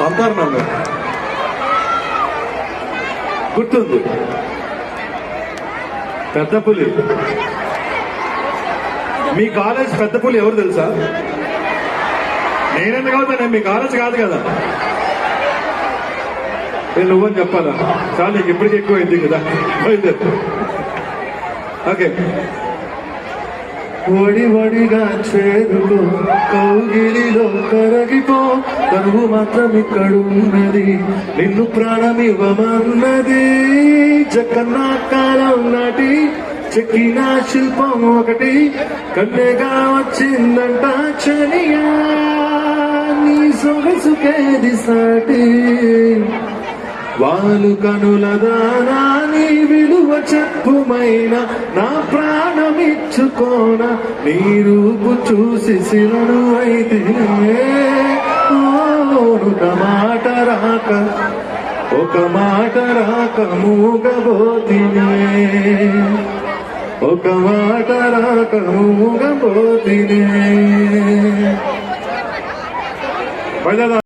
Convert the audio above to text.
అంతర్ణంగా గుర్తుంది. పెద్ద పులి, మీ కాలేజ్ పెద్ద పులి ఎవరు తెలుసా? నేనెందుకు అవుతాను, మీ కాలేజ్ కాదు కదా. నేను నువ్వని చెప్పాలా? చాలా నీకు ఇప్పటికి ఎక్కువ అయింది కదా. ఓకే, వడి వడిగా చేరుకో, కౌగిలిలో కరగిపో, కరువు మాత్రం ఇక్కడున్నది, నిన్ను ప్రాణమివ్వమన్నది. జగన్నా కాలం నాటి చెక్కిన శిల్పం ఒకటి కన్నెగా వచ్చిందంట చనియా, నీ సొగసుకేది సాటి. వాళ్ళు కనుల దానా నీ విలువ చెప్పుమైన, నా ప్రాణమిచ్చుకోన నీ రూపు చూసి శిలను అయితే. ఒక మాట రాక ఒక మాట రాక మూగబోతినే, ఒక మాట రాక మూగబోతినే.